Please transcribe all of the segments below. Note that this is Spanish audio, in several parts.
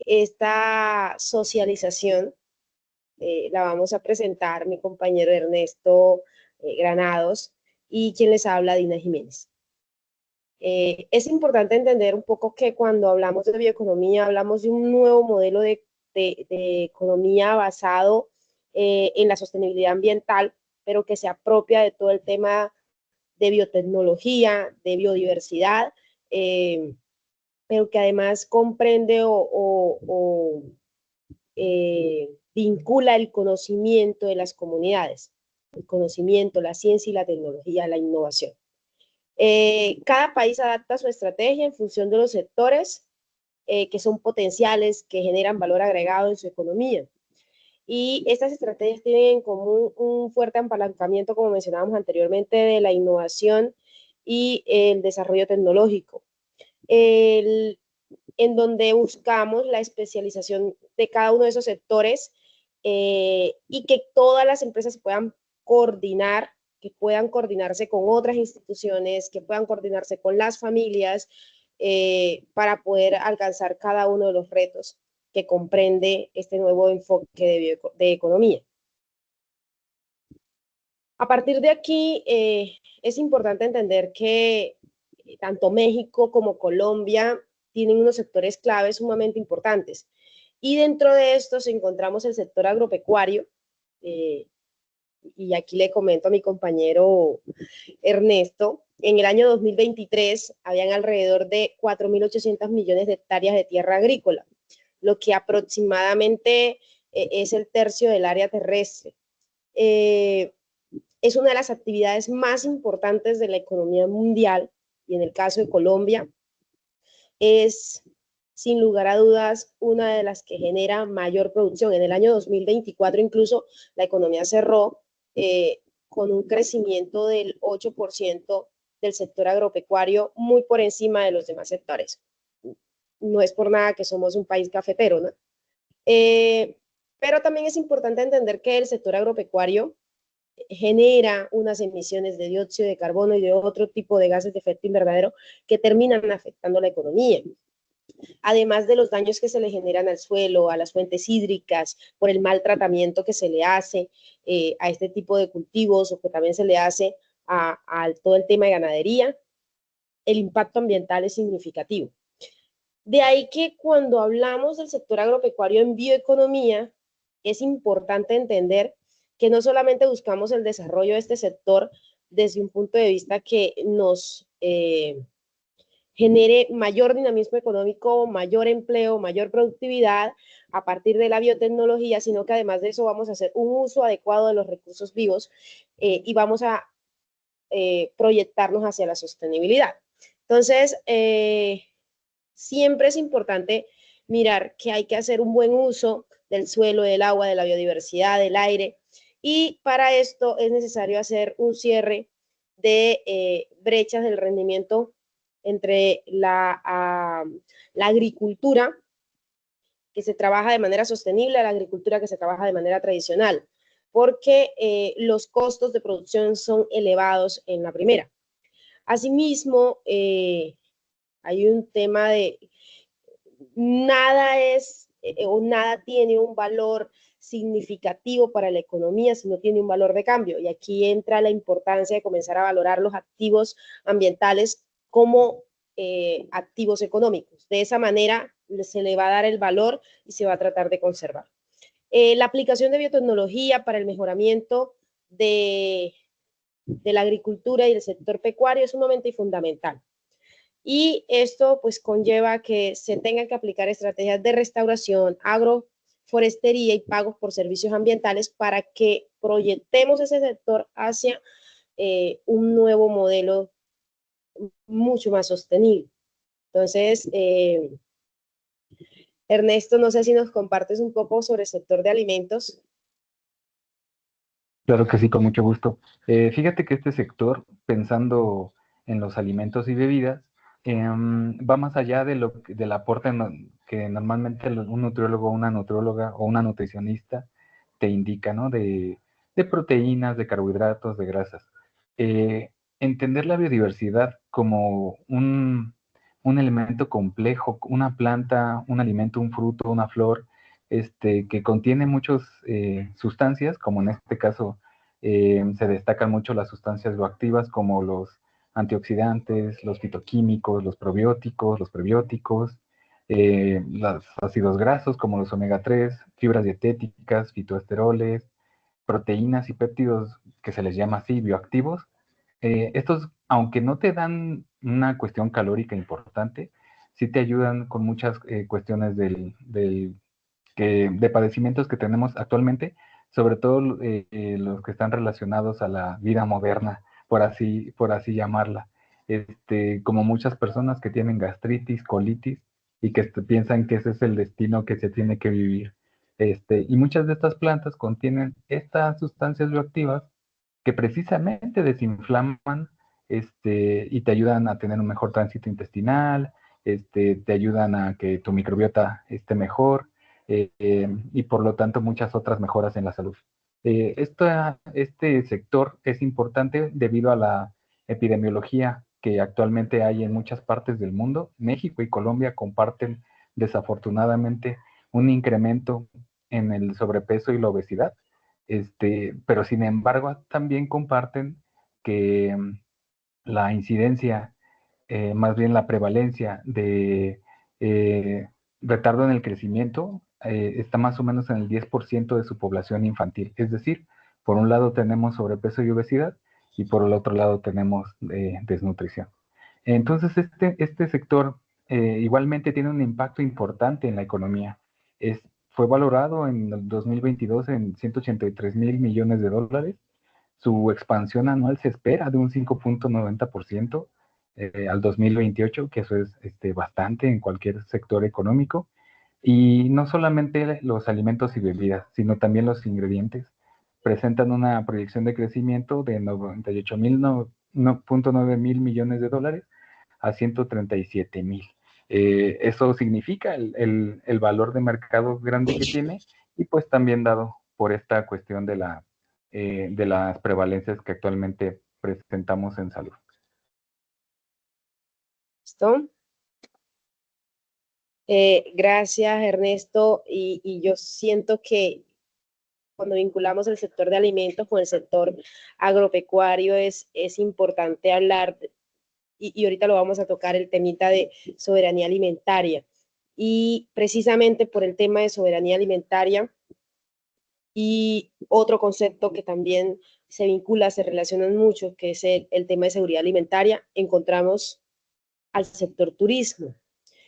esta socialización la vamos a presentar mi compañero Ernesto Granados y quien les habla, Dina Jiménez. Es importante entender un poco que cuando hablamos de bioeconomía hablamos de un nuevo modelo de economía basado en la sostenibilidad ambiental, pero que se apropia de todo el tema de biotecnología, de biodiversidad, pero que además comprende vincula el conocimiento de las comunidades, el conocimiento, la ciencia y la tecnología, la innovación. Cada país adapta su estrategia en función de los sectores que son potenciales, que generan valor agregado en su economía. Y estas estrategias tienen en común un fuerte apalancamiento, como mencionábamos anteriormente, de la innovación y el desarrollo tecnológico, en donde buscamos la especialización de cada uno de esos sectores y que todas las empresas puedan coordinar, que puedan coordinarse con otras instituciones, que puedan coordinarse con las familias para poder alcanzar cada uno de los retos que comprende este nuevo enfoque de economía. A partir de aquí, es importante entender que tanto México como Colombia tienen unos sectores claves sumamente importantes. Y dentro de estos encontramos el sector agropecuario, y aquí le comento a mi compañero Ernesto, en el año 2023 habían alrededor de 4.800 millones de hectáreas de tierra agrícola, lo que aproximadamente es el tercio del área terrestre. Es una de las actividades más importantes de la economía mundial y en el caso de Colombia es sin lugar a dudas una de las que genera mayor producción. En el año 2024 incluso la economía cerró con un crecimiento del 8% del sector agropecuario, muy por encima de los demás sectores. No es por nada que somos un país cafetero, ¿no? Pero también es importante entender que el sector agropecuario genera unas emisiones de dióxido de carbono y de otro tipo de gases de efecto invernadero que terminan afectando la economía. Además de los daños que se le generan al suelo, a las fuentes hídricas, por el mal tratamiento que se le hace a este tipo de cultivos o que también se le hace a todo el tema de ganadería, el impacto ambiental es significativo. De ahí que cuando hablamos del sector agropecuario en bioeconomía, es importante entender que no solamente buscamos el desarrollo de este sector desde un punto de vista que nos genere mayor dinamismo económico, mayor empleo, mayor productividad a partir de la biotecnología, sino que además de eso vamos a hacer un uso adecuado de los recursos vivos y vamos a proyectarnos hacia la sostenibilidad. Entonces, siempre es importante mirar que hay que hacer un buen uso del suelo, del agua, de la biodiversidad, del aire, y para esto es necesario hacer un cierre de brechas del rendimiento entre la agricultura que se trabaja de manera sostenible a la agricultura que se trabaja de manera tradicional, porque los costos de producción son elevados en la primera. Asimismo, hay un tema de nada es o nada tiene un valor significativo para la economía si no tiene un valor de cambio. Y aquí entra la importancia de comenzar a valorar los activos ambientales como activos económicos. De esa manera se le va a dar el valor y se va a tratar de conservar. La aplicación de biotecnología para el mejoramiento de la agricultura y del sector pecuario es sumamente fundamental. Y esto pues conlleva que se tengan que aplicar estrategias de restauración, agroforestería y pagos por servicios ambientales para que proyectemos ese sector hacia un nuevo modelo mucho más sostenible. Entonces, Ernesto, no sé si nos compartes un poco sobre el sector de alimentos. Claro que sí, con mucho gusto. Fíjate que este sector, pensando en los alimentos y bebidas, va más allá del aporte que normalmente un nutriólogo, una nutrióloga o una nutricionista te indica, ¿no? De proteínas, de carbohidratos, de grasas. Entender la biodiversidad como un elemento complejo, una planta, un alimento, un fruto, una flor, que contiene muchas sustancias, como en este caso se destacan mucho las sustancias bioactivas como los antioxidantes, los fitoquímicos, los probióticos, los prebióticos, los ácidos grasos como los omega 3, fibras dietéticas, fitoesteroles, proteínas y péptidos que se les llama así, bioactivos. Estos, aunque no te dan una cuestión calórica importante, sí te ayudan con muchas cuestiones de padecimientos que tenemos actualmente, sobre todo los que están relacionados a la vida moderna, por así llamarla. Como muchas personas que tienen gastritis, colitis, y que piensan que ese es el destino que se tiene que vivir. Y muchas de estas plantas contienen estas sustancias bioactivas que precisamente desinflaman y te ayudan a tener un mejor tránsito intestinal, te ayudan a que tu microbiota esté mejor, y por lo tanto muchas otras mejoras en la salud. Este sector es importante debido a la epidemiología que actualmente hay en muchas partes del mundo. México y Colombia comparten desafortunadamente un incremento en el sobrepeso y la obesidad, pero sin embargo también comparten que la incidencia, más bien la prevalencia de retardo en el crecimiento, está más o menos en el 10% de su población infantil. Es decir, por un lado tenemos sobrepeso y obesidad y por el otro lado tenemos desnutrición. Entonces, este sector igualmente tiene un impacto importante en la economía. Fue valorado en el 2022 en 183 mil millones de dólares. Su expansión anual se espera de un 5.90% al 2028, que eso es bastante en cualquier sector económico. Y no solamente los alimentos y bebidas, sino también los ingredientes presentan una proyección de crecimiento de 98.9 mil millones de dólares a 137 mil. Eso significa el valor de mercado grande que tiene, y pues también dado por esta cuestión de las prevalencias que actualmente presentamos en salud. ¿Listo? Gracias, Ernesto. Y yo siento que cuando vinculamos el sector de alimentos con el sector agropecuario es importante hablar, y ahorita lo vamos a tocar, el temita de soberanía alimentaria. Y precisamente por el tema de soberanía alimentaria y otro concepto que también se vincula, se relacionan mucho, que es el tema de seguridad alimentaria, encontramos al sector turismo.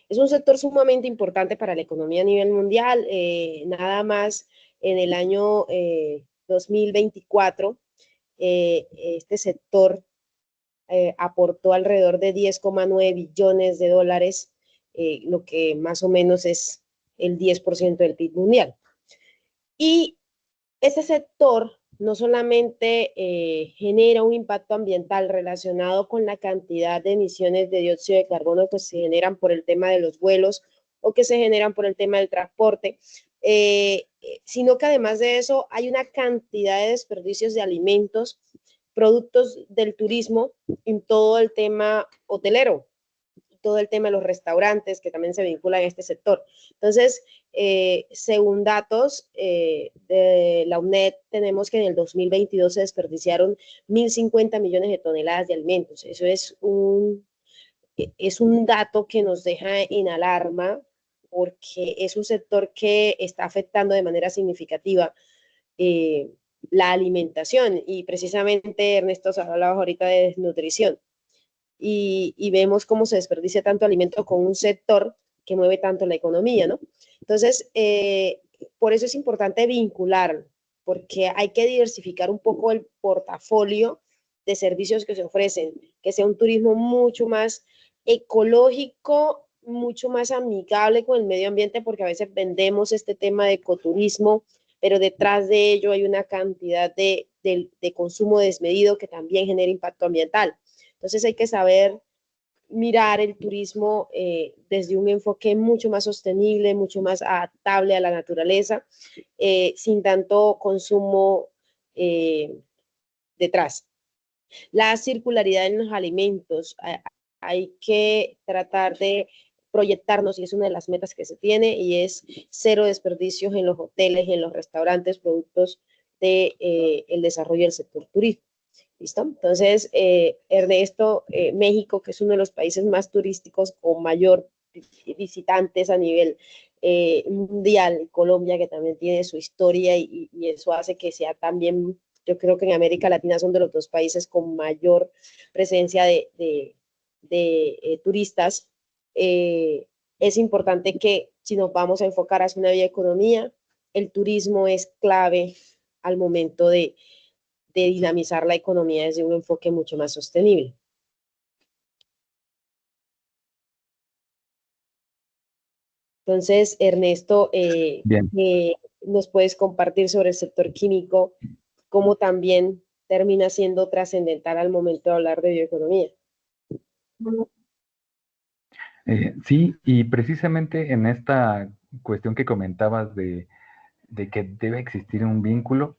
Es un sector sumamente importante para la economía a nivel mundial. Nada más en el año 2024, este sector aportó alrededor de 10,9 billones de dólares, lo que más o menos es el 10% del PIB mundial. Y ese sector no solamente genera un impacto ambiental relacionado con la cantidad de emisiones de dióxido de carbono que se generan por el tema de los vuelos o que se generan por el tema del transporte, sino que además de eso hay una cantidad de desperdicios de alimentos, productos del turismo en todo el tema hotelero, todo el tema de los restaurantes que también se vinculan a este sector. Entonces, según datos de la UNED, tenemos que en el 2022 se desperdiciaron 1.050 millones de toneladas de alimentos. Eso es un dato que nos deja en alarma, porque es un sector que está afectando de manera significativa la alimentación. Y precisamente, Ernesto, hablaba ahorita de desnutrición. Y vemos cómo se desperdicia tanto alimento con un sector que mueve tanto la economía, ¿no? Entonces, por eso es importante vincular, porque hay que diversificar un poco el portafolio de servicios que se ofrecen, que sea un turismo mucho más ecológico, mucho más amigable con el medio ambiente, porque a veces vendemos este tema de ecoturismo, pero detrás de ello hay una cantidad de consumo desmedido que también genera impacto ambiental. Entonces hay que saber mirar el turismo desde un enfoque mucho más sostenible, mucho más adaptable a la naturaleza, sin tanto consumo detrás. La circularidad en los alimentos. hay que tratar de proyectarnos, y es una de las metas que se tiene, y es cero desperdicios en los hoteles y en los restaurantes, productos de el desarrollo del sector turismo. ¿Listo? Entonces, Ernesto, México, que es uno de los países más turísticos con mayor visitantes a nivel mundial, Colombia, que también tiene su historia, y eso hace que sea también, yo creo que en América Latina son de los dos países con mayor presencia de turistas. Es importante que si nos vamos a enfocar hacia una bioeconomía, el turismo es clave al momento de dinamizar la economía desde un enfoque mucho más sostenible. Entonces, Ernesto, Bien. nos puedes compartir sobre el sector químico, cómo también termina siendo trascendental al momento de hablar de bioeconomía. Sí, y precisamente en esta cuestión que comentabas de que debe existir un vínculo,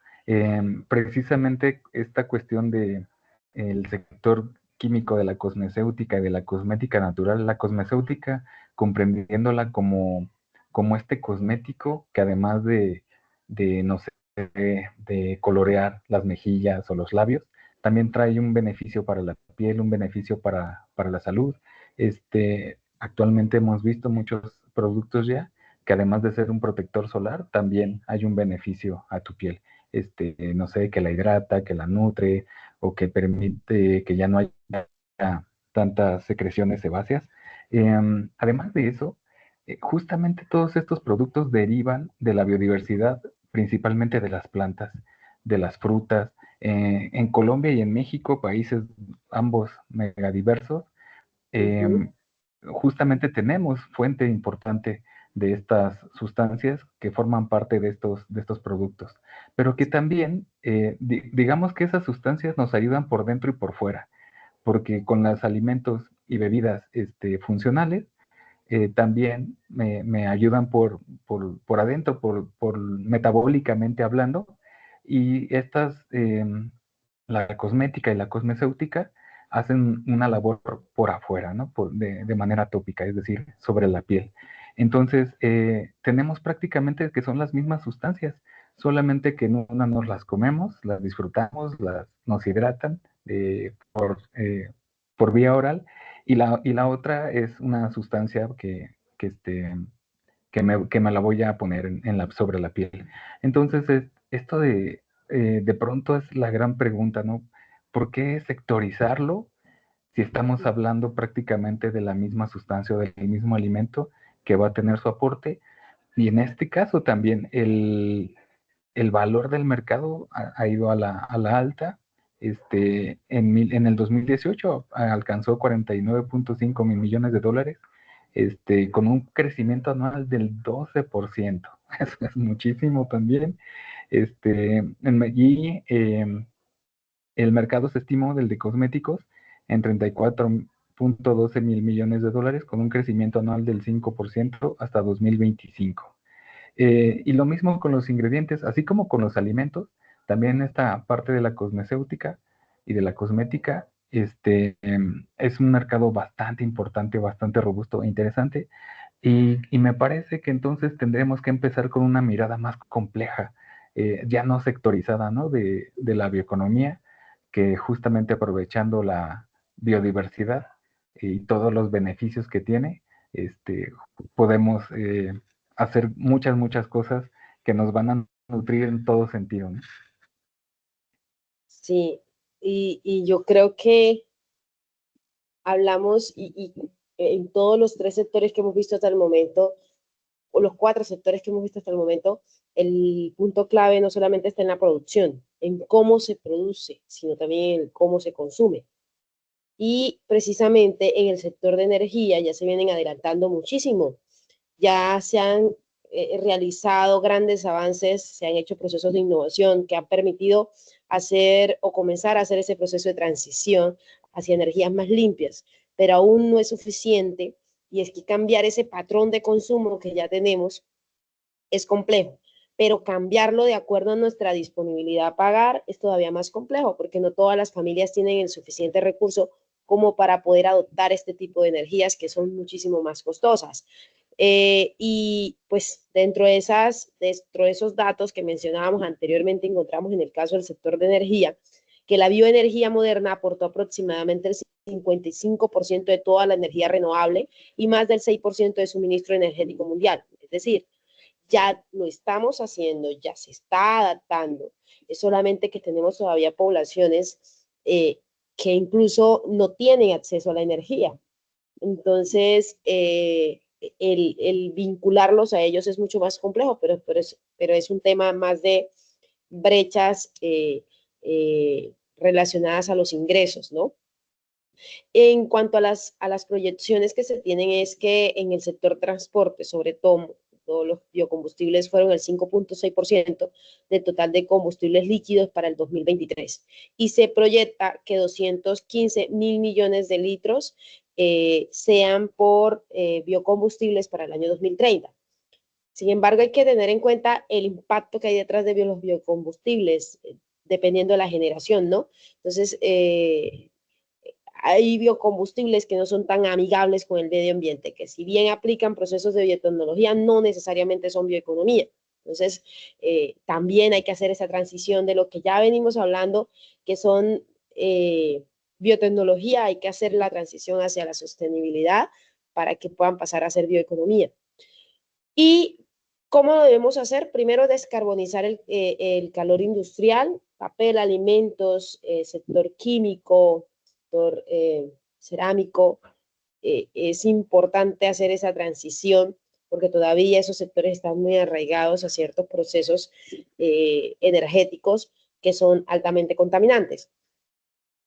precisamente esta cuestión de el sector químico de la cosmecéutica y de la cosmética natural, la cosmecéutica comprendiéndola como este cosmético que además no sé, de colorear las mejillas o los labios, también trae un beneficio para la piel, un beneficio para la salud. Actualmente hemos visto muchos productos ya que además de ser un protector solar, también hay un beneficio a tu piel. No sé, que la hidrata, que la nutre, o que permite que ya no haya tantas secreciones sebáceas. Además de eso, justamente todos estos productos derivan de la biodiversidad, principalmente de las plantas, de las frutas. En Colombia y en México, países ambos megadiversos, justamente tenemos fuente importante de estas sustancias que forman parte de estos productos, pero que también, digamos que esas sustancias nos ayudan por dentro y por fuera, porque con los alimentos y bebidas funcionales, también me ayudan por adentro, por metabólicamente hablando, y la cosmética y la cosmecéutica hacen una labor por afuera, ¿no? De manera tópica, es decir, sobre la piel. Entonces, tenemos prácticamente que son las mismas sustancias, solamente que en una nos las comemos, las disfrutamos, nos hidratan por vía oral, y la otra es una sustancia que me la voy a poner sobre la piel. Entonces, esto de pronto es la gran pregunta, ¿no? ¿Por qué sectorizarlo si estamos hablando prácticamente de la misma sustancia o del mismo alimento que va a tener su aporte? Y en este caso también el valor del mercado ha ido a la alta. En el 2018 alcanzó 49.5 mil millones de dólares, con un crecimiento anual del 12%. Eso es muchísimo también. Y el mercado se estimó del de cosméticos en 34.12 mil millones de dólares, con un crecimiento anual del 5% hasta 2025. Y lo mismo con los ingredientes, así como con los alimentos, también esta parte de la cosmecéutica y de la cosmética es un mercado bastante importante, bastante robusto e interesante. Y me parece que entonces tendremos que empezar con una mirada más compleja, ya no sectorizada, ¿no? De la bioeconomía, que justamente aprovechando la biodiversidad y todos los beneficios que tiene, podemos hacer muchas cosas que nos van a nutrir en todo sentido, ¿no? Sí, y yo creo que hablamos y en todos los tres sectores que hemos visto hasta el momento, o los cuatro sectores que hemos visto hasta el momento, el punto clave no solamente está en la producción, en cómo se produce, sino también en cómo se consume. Y precisamente en el sector de energía ya se vienen adelantando muchísimo. Ya se han realizado grandes avances, se han hecho procesos de innovación que han permitido hacer o comenzar a hacer ese proceso de transición hacia energías más limpias, pero aún no es suficiente, y es que cambiar ese patrón de consumo que ya tenemos es complejo, pero cambiarlo de acuerdo a nuestra disponibilidad a pagar es todavía más complejo, porque no todas las familias tienen el suficiente recurso como para poder adoptar este tipo de energías que son muchísimo más costosas. Y pues dentro de esos datos que mencionábamos anteriormente, encontramos en el caso del sector de energía, que la bioenergía moderna aportó aproximadamente el 55% de toda la energía renovable y más del 6% de suministro energético mundial. Es decir, ya lo estamos haciendo, ya se está adaptando. Es solamente que tenemos todavía poblaciones que incluso no tienen acceso a la energía. Entonces, el vincularlos a ellos es mucho más complejo, pero es un tema más de brechas relacionadas a los ingresos, ¿no? En cuanto a las proyecciones que se tienen es que en el sector transporte, sobre todo, todos los biocombustibles fueron el 5.6% del total de combustibles líquidos para el 2023 y se proyecta que 215.000 millones de litros sean por biocombustibles para el año 2030. Sin embargo, hay que tener en cuenta el impacto que hay detrás de los biocombustibles, dependiendo de la generación, ¿no? Entonces, hay biocombustibles que no son tan amigables con el medio ambiente, que si bien aplican procesos de biotecnología, no necesariamente son bioeconomía. Entonces, también hay que hacer esa transición de lo que ya venimos hablando, que son biotecnología, hay que hacer la transición hacia la sostenibilidad para que puedan pasar a ser bioeconomía. ¿Y cómo lo debemos hacer? Primero, descarbonizar el calor industrial, papel, alimentos, sector químico, sector cerámico. Es importante hacer esa transición porque todavía esos sectores están muy arraigados a ciertos procesos energéticos que son altamente contaminantes.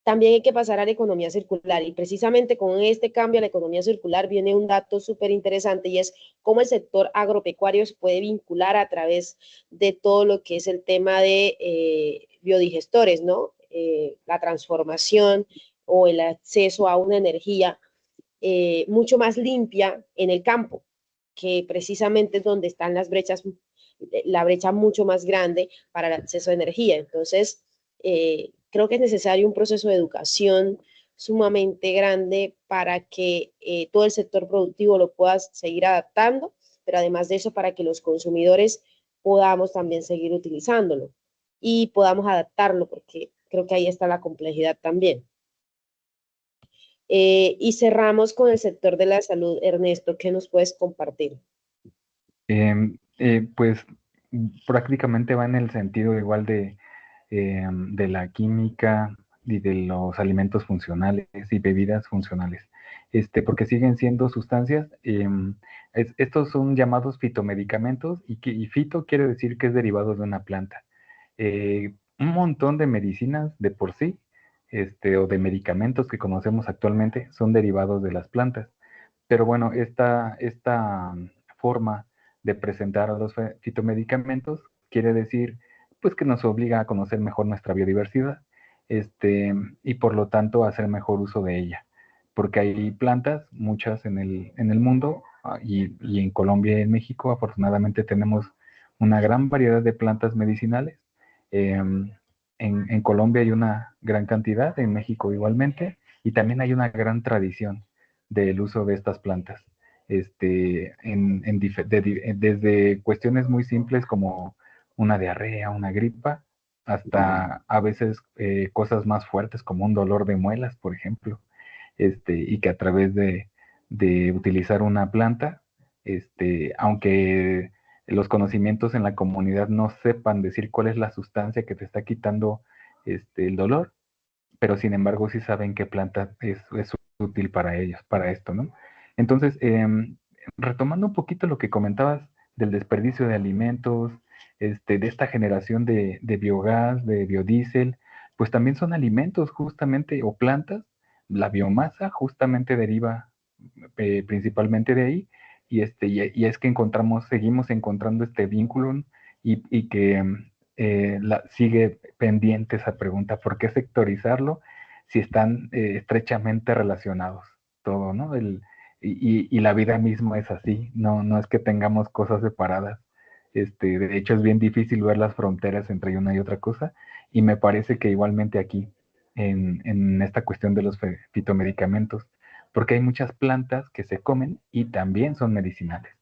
También hay que pasar a la economía circular y precisamente con este cambio a la economía circular viene un dato súper interesante y es cómo el sector agropecuario se puede vincular a través de todo lo que es el tema de biodigestores, ¿no? La transformación o el acceso a una energía mucho más limpia en el campo, que precisamente es donde están las brechas, la brecha mucho más grande para el acceso a energía. Entonces, creo que es necesario un proceso de educación sumamente grande para que todo el sector productivo lo pueda seguir adaptando, pero además de eso, para que los consumidores podamos también seguir utilizándolo y podamos adaptarlo, porque creo que ahí está la complejidad también. Y cerramos con el sector de la salud. Ernesto, ¿qué nos puedes compartir? Pues prácticamente va en el sentido igual de la química y de los alimentos funcionales y bebidas funcionales, porque siguen siendo sustancias. Estos son llamados fitomedicamentos y fito quiere decir que es derivado de una planta. Un montón de medicinas de por sí, o de medicamentos que conocemos actualmente son derivados de las plantas. Pero bueno, esta forma de presentar a los fitomedicamentos quiere decir pues que nos obliga a conocer mejor nuestra biodiversidad, y por lo tanto a hacer mejor uso de ella, porque hay plantas, muchas en el mundo, y en Colombia y en México afortunadamente tenemos una gran variedad de plantas medicinales. En Colombia hay una gran cantidad, en México igualmente, y también hay una gran tradición del uso de estas plantas, desde cuestiones muy simples como una diarrea, una gripa, hasta a veces cosas más fuertes como un dolor de muelas, por ejemplo, y que a través de utilizar una planta, aunque los conocimientos en la comunidad no sepan decir cuál es la sustancia que te está quitando el dolor, pero sin embargo sí saben qué planta es útil para ellos, para esto, ¿no? Entonces, retomando un poquito lo que comentabas del desperdicio de alimentos, de esta generación de biogás, de biodiesel, pues también son alimentos justamente, o plantas. La biomasa justamente deriva principalmente de ahí, y es que seguimos encontrando este vínculo, y que sigue pendiente esa pregunta: ¿por qué sectorizarlo si están estrechamente relacionados todo, ¿no? Y la vida misma es así, no es que tengamos cosas separadas. De hecho, es bien difícil ver las fronteras entre una y otra cosa, y me parece que igualmente aquí. en esta cuestión de los fitomedicamentos, porque hay muchas plantas que se comen y también son medicinales.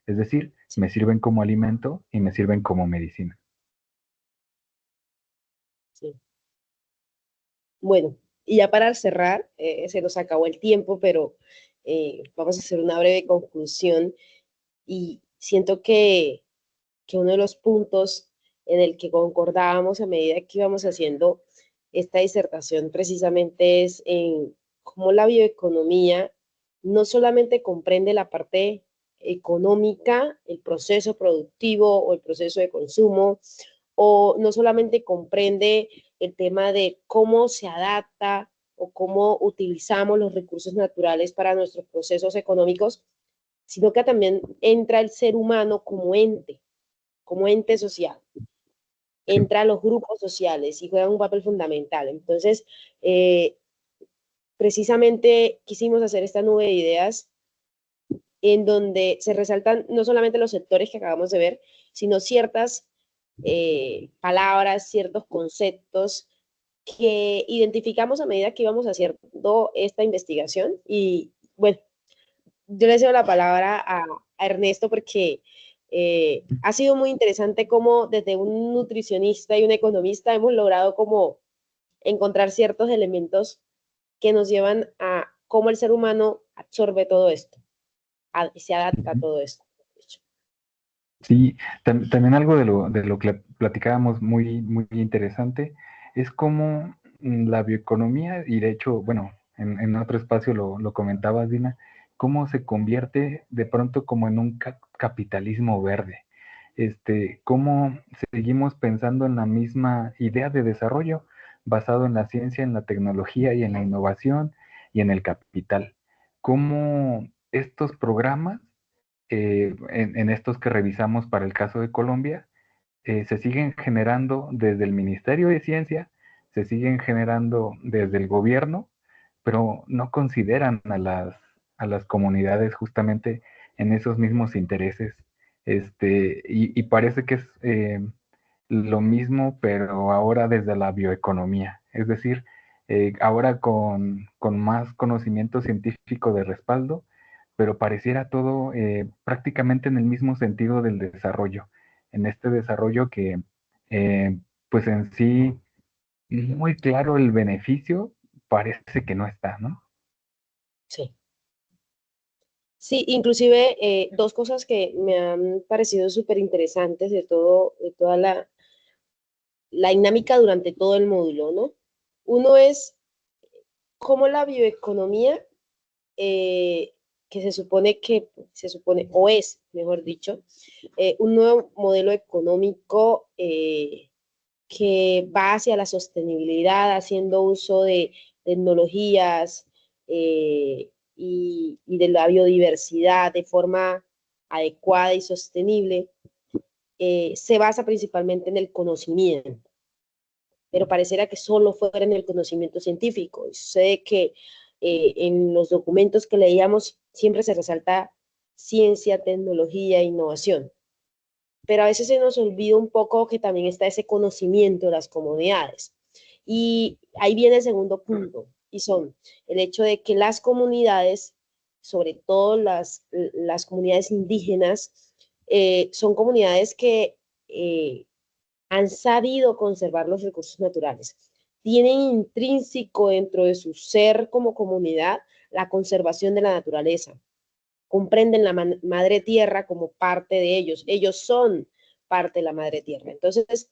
Es decir, me sirven como alimento y me sirven como medicina. Sí. Bueno, y ya para cerrar, se nos acabó el tiempo, pero vamos a hacer una breve conclusión y siento que uno de los puntos en el que concordábamos a medida que íbamos haciendo esta disertación precisamente es en cómo la bioeconomía no solamente comprende la parte económica, el proceso productivo o el proceso de consumo, o no solamente comprende el tema de cómo se adapta o cómo utilizamos los recursos naturales para nuestros procesos económicos, sino que también entra el ser humano como ente social, Sí. entra a los grupos sociales y juegan un papel fundamental. Entonces, eh, precisamente quisimos hacer esta nube de ideas en donde se resaltan no solamente los sectores que acabamos de ver, sino ciertas palabras, ciertos conceptos que identificamos a medida que íbamos haciendo esta investigación. Y bueno, yo le cedo la palabra a Ernesto porque ha sido muy interesante cómo desde un nutricionista y un economista hemos logrado como encontrar ciertos elementos que nos llevan a cómo el ser humano absorbe todo esto, se adapta a todo esto. Sí, también algo de lo que platicábamos muy, muy interesante es cómo la bioeconomía, y de hecho, bueno, en otro espacio lo comentabas, Dina, cómo se convierte de pronto como en un capitalismo verde. Cómo seguimos pensando en la misma idea de desarrollo basado en la ciencia, en la tecnología y en la innovación y en el capital. Cómo estos programas en estos que revisamos para el caso de Colombia, se siguen generando desde el Ministerio de Ciencia, se siguen generando desde el gobierno, pero no consideran a las comunidades justamente en esos mismos intereses. Y parece que es lo mismo, pero ahora desde la bioeconomía. Es decir, ahora con más conocimiento científico de respaldo, pero pareciera todo prácticamente en el mismo sentido del desarrollo, en este desarrollo que pues en sí muy claro el beneficio parece que no está, ¿no? Sí. Sí, inclusive dos cosas que me han parecido súper interesantes de toda la dinámica durante todo el módulo, ¿no? Uno es cómo la bioeconomía, eh, que se supone, o es, mejor dicho, un nuevo modelo económico que va hacia la sostenibilidad, haciendo uso de tecnologías y de la biodiversidad de forma adecuada y sostenible, se basa principalmente en el conocimiento, pero pareciera que solo fuera en el conocimiento científico. Y sucede que en los documentos que leíamos siempre se resalta ciencia, tecnología e innovación, pero a veces se nos olvida un poco que también está ese conocimiento de las comunidades. Y ahí viene el segundo punto, y son el hecho de que las comunidades, sobre todo las comunidades indígenas, son comunidades que han sabido conservar los recursos naturales. Tienen intrínseco dentro de su ser como comunidad la conservación de la naturaleza. Comprenden la madre tierra como parte de ellos. Ellos son parte de la madre tierra. Entonces,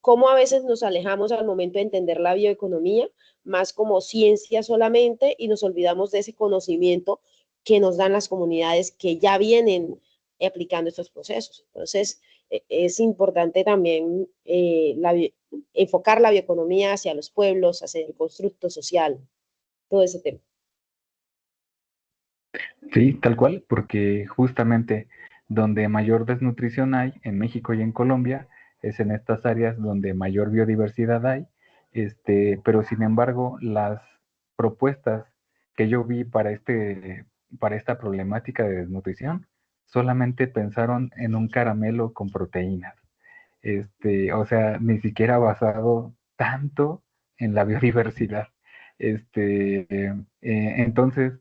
¿cómo a veces nos alejamos al momento de entender la bioeconomía más como ciencia solamente y nos olvidamos de ese conocimiento que nos dan las comunidades que ya vienen aplicando estos procesos? Entonces, es importante también enfocar la bioeconomía hacia los pueblos, hacia el constructo social, todo ese tema. Sí, tal cual, porque justamente donde mayor desnutrición hay en México y en Colombia es en estas áreas donde mayor biodiversidad hay, pero sin embargo las propuestas que yo vi para esta problemática de desnutrición solamente pensaron en un caramelo con proteínas, o sea, ni siquiera basado tanto en la biodiversidad. Entonces,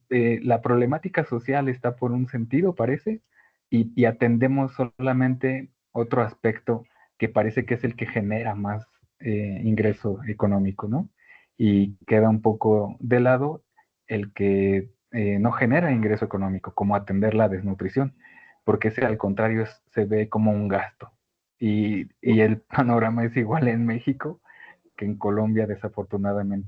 la problemática social está por un sentido, parece, y atendemos solamente otro aspecto que parece que es el que genera más ingreso económico, ¿no? Y queda un poco de lado el que no genera ingreso económico, como atender la desnutrición, porque ese al contrario se ve como un gasto. Y el panorama es igual en México que en Colombia, desafortunadamente.